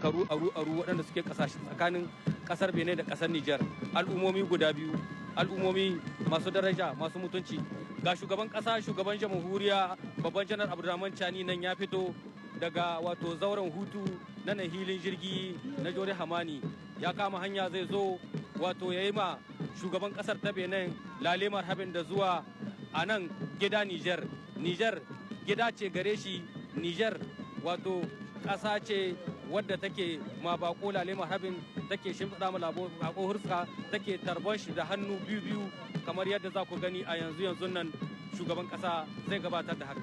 shekaru aru waɗanda suke tsakanin ƙasar Benin da ƙasar Nijar. Al'ummomi guda biyu, al'ummomi masu daraja, masu mutunci. Ga shugaban ƙasa, shugaban jamhuriya, babban janar Abdurrahman Chani nan ya fito daga wato zauren hutu na hilin jirgi na Jore Hamani. Ya kama hanya zai zo wato ya yi ma shugaban ƙasar ta Benin lale marhabin da zuwa a nan gida Nijar. Nijar gida ce gare shi, Nijar wato ƙasa ce wadda take ma bako lale marhabin, take shimfiɗa ma bako hurska, take tarbon shi da hannu biyu kamar yadda za ku gani a yanzu nan shugaban ƙasa zai gabatar da haka.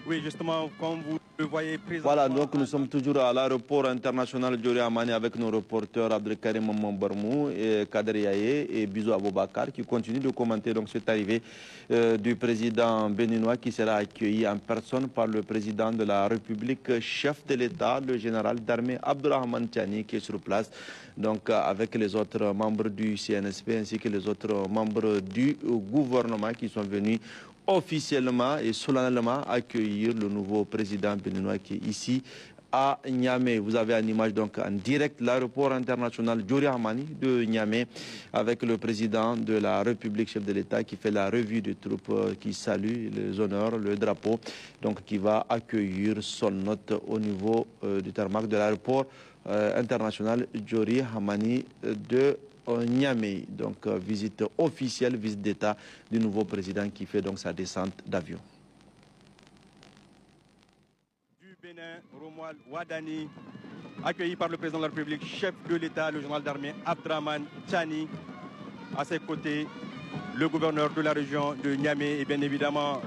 Oui, justement, comme vous le voyez présentement... Voilà, donc nous sommes toujours à l'aéroport international Jore Hamani avec nos reporters Abdelkarim Mambarmou, Kader Yaye et Bizou Aboubakar qui continuent de commenter donc cette arrivée du président béninois qui sera accueilli en personne par le président de la République, chef de l'État, le général d'armée Abdurrahman Chani qui est sur place, donc avec les autres membres du CNSP ainsi que les autres membres du gouvernement qui sont venus officiellement et solennellement accueillir le nouveau président béninois qui est ici à Niamey. Vous avez en image donc en direct l'aéroport international Jore Hamani de Niamey avec le président de la République, chef de l'État, qui fait la revue des troupes, qui salue les honneurs, le drapeau, donc qui va accueillir son hôte au niveau du tarmac de l'aéroport international Jore Hamani de Niamey. Donc visite officielle, visite d'État du nouveau président qui fait donc sa descente d'avion. Du Bénin, Romuald Wadani, accueilli par le président de la République, chef de l'État, le général d'armée Abdurrahman Chani. À ses côtés, le gouverneur de la région de Niamey et bien évidemment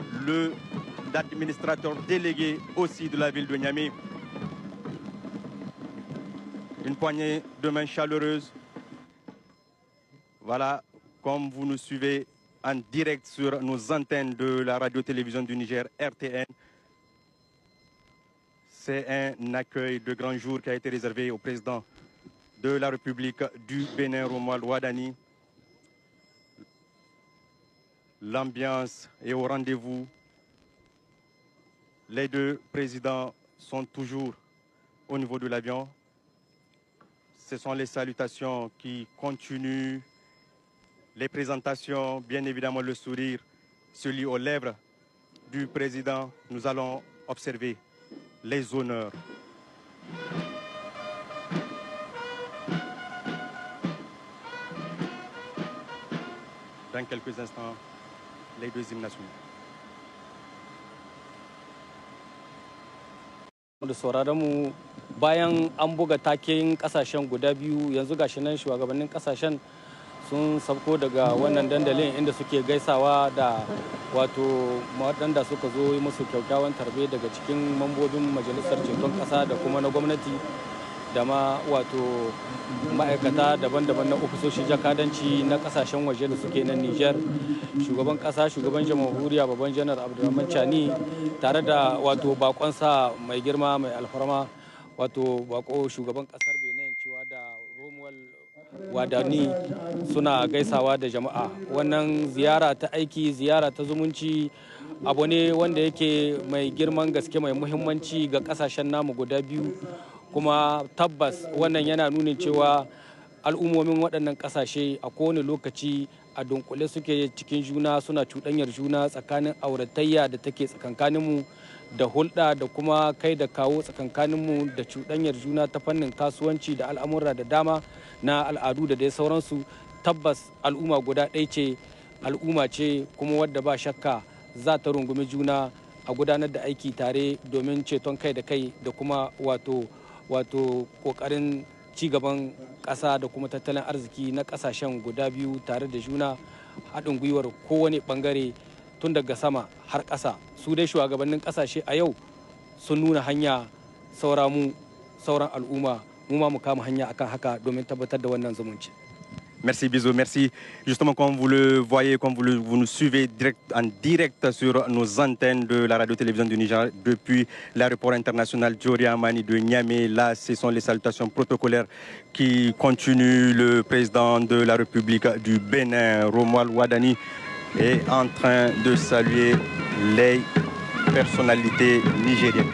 l'administrateur délégué aussi de la ville de Niamey. Une poignée de main chaleureuse. Voilà, comme vous nous suivez en direct sur nos antennes de la radio-télévision du Niger, RTN, c'est un accueil de grand jour qui a été réservé au président de la République du Bénin, Romuald Wadani. L'ambiance est au rendez-vous. Les deux présidents sont toujours au niveau de l'avion. Ce sont les salutations qui continuent. Les présentations, bien évidemment le sourire se lit aux lèvres du président. Nous allons observer les honneurs. Dans quelques instants, les deux hymnes nationaux. Da sauraron mu bayan an buga taken kasashen guda biyu, yanzu gashi nan shugabannin kasashen sun sauko daga wannan dandalin inda suke gaisawa da wato waɗanda suka zo yi musu kyakkyawan tarbe daga cikin mambobin majalisar ceton ƙasa da kuma na gwamnati da ma wato ma'aikata daban-daban na ofisoshin jakadanci na ƙasashen waje da suke nan Nijar. Shugaban ƙasa, shugaban jamhuriya, babban janar Abdurrahman Chani tare da wato bakonsa mai girma mai alfarma wato bako shugaban ƙasar Benin cewa da Romuald Wadani suna gaisawa da jama'a. Wannan ziyara ta aiki, ziyara ta zumunci abu ne wanda yake mai girman gaske, mai muhimmanci ga kasashen namu guda biyu, kuma tabbas wannan yana nuna cewa al'ummomin waɗannan kasashe a kowane lokaci a dunkule suke cikin juna, suna cuɗanyar juna tsakanin auratayya da take tsakankaninmu da hulɗa da kuma kai da kawo tsakankaninmu da cuɗanyar juna ta fannin kasuwanci da al'amura da dama na al'adu da dai sauransu. Tabbas al'umma guda ɗaya ce, al'umma ce kuma wadda ba shakka za ta rungumi juna a gudanar da aiki tare domin ceton kai da kai da kuma wato ƙoƙarin cigaban ƙasa da kuma tattalin arziki na ƙasashen guda biyu tare da juna, haɗin gwiwar kowane ɓangare tun daga sama har ƙasa. Su dai shugabannin ƙasashe a yau sun nuna hanya, sauran al'umma mu ma mu kama hanya akan haka domin tabbatar da wannan zumunci. Merci Bizou, merci. Justement, comme vous le voyez, comme vous nous suivez en direct sur nos antennes de la radio-télévision du Niger depuis l'aéroport international Jore Hamani de Niamey. Là, ce sont les salutations protocolaires qui continuent. Le président de la République du Bénin, Romuald Wadani, est en train de saluer les personnalités nigériennes.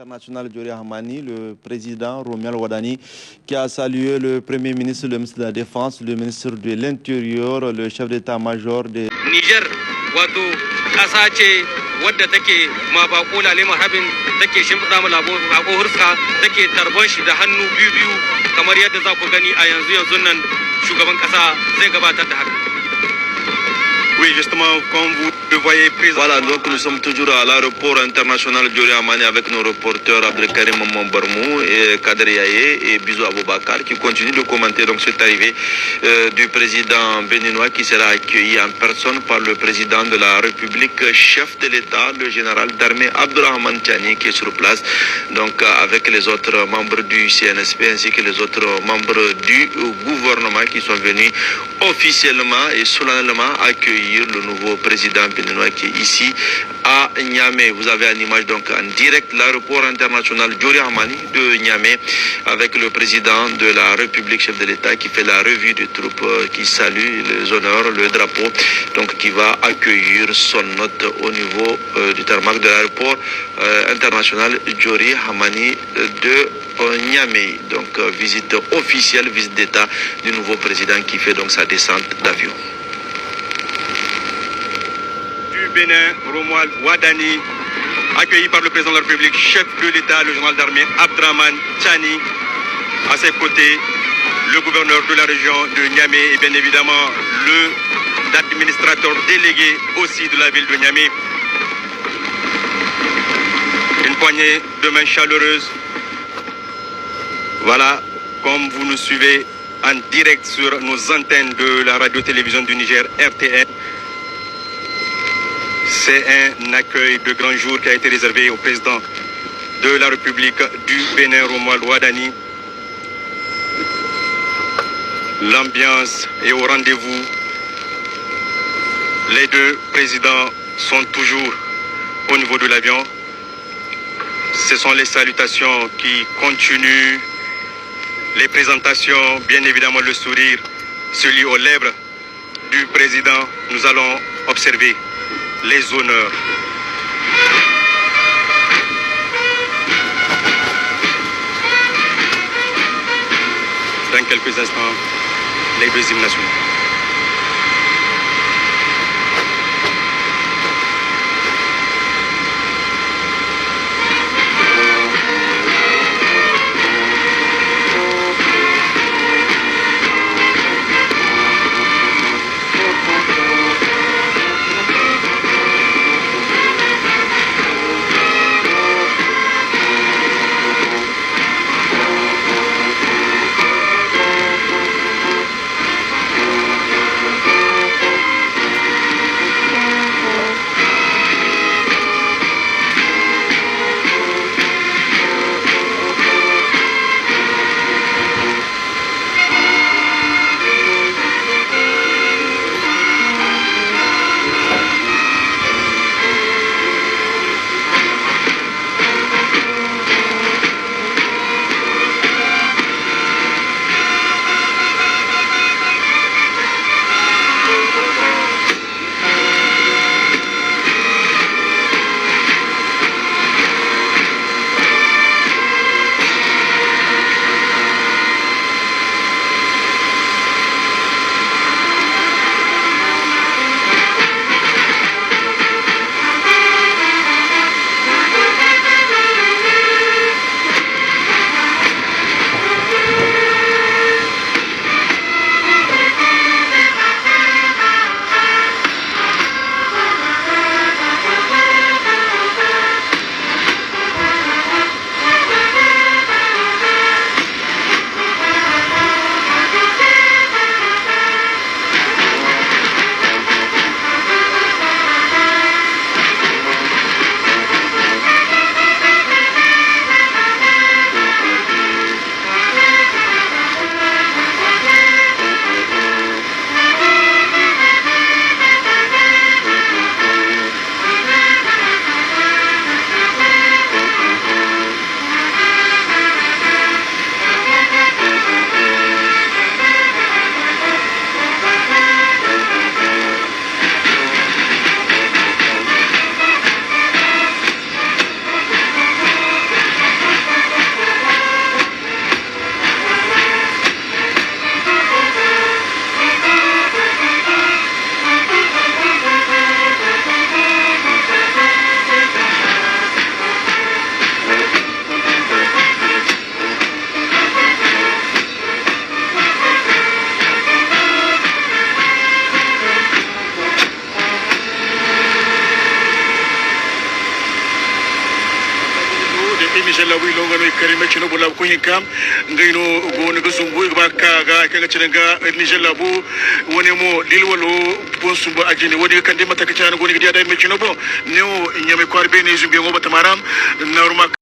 international Djori Hamani, le président Romuald Wadani, qui a salué le Premier ministre, le ministre de la Défense, le ministre de l'Intérieur, le chef d'état-major de Niger, wato ƙasa ce wadda take ma bako lale marhabin take shimfiɗa mu bako hursa take tarban shi da hannu biyu kamar yadda za ku gani a yanzu nan shugaban ƙasa zai gabatar da haka. Oui, justement, comme vous le voyez, président. Voilà, donc nous sommes toujours à l'aéroport international Djori Hamani avec nos reporters Abdelkarim Mambarmou et Kader Yaye et Bizou Aboubakar qui continuent de commenter donc cette arrivée du président béninois qui sera accueilli en personne par le président de la République, chef de l'État, le général d'armée Abdourahmane Tiani qui est sur place, donc avec les autres membres du CNSP ainsi que les autres membres du gouvernement qui sont venus officiellement et solennellement accueillir le nouveau président béninois qui est ici à Niamey. Vous avez une image donc en direct l'aéroport international Djori Hamani de Niamey avec le président de la République, chef de l'État, qui fait la revue des troupes, qui salue les honneurs, le drapeau, donc qui va accueillir son hôte au niveau du tarmac de l'aéroport international Djori Hamani de Niamey. Donc visite officielle, visite d'État du nouveau président qui fait donc sa descente d'avion. Bénin, Romuald Wadani, accueilli par le président de la République, chef de l'État, le général d'armée Abdourahmane Tiani. À ses côtés, le gouverneur de la région de Niamey et bien évidemment l'administrateur délégué aussi de la ville de Niamey. Une poignée de mains chaleureuses. Voilà, comme vous nous suivez en direct sur nos antennes de la radio-télévision du Niger, RTN. C'est un accueil de grand jour qui a été réservé au président de la République du Bénin, Romuald Wadani. L'ambiance est au rendez-vous. Les deux présidents sont toujours au niveau de l'avion. Ce sont les salutations qui continuent, les présentations, bien évidemment le sourire, celui aux lèvres du président. Nous allons observer les honneurs. Dans quelques instants, les deux hymnes nationaux. ilonga no karime chino bola ko hinkam ngaino go ne gusumbu ba kaga kanga cinanga Niger labu woni mo dilwalo bon sumba ajini wodi kande mata kacana go ne gidiya da me chino bo ne o nyame kwarbe ne zumbi ngo batamaram normal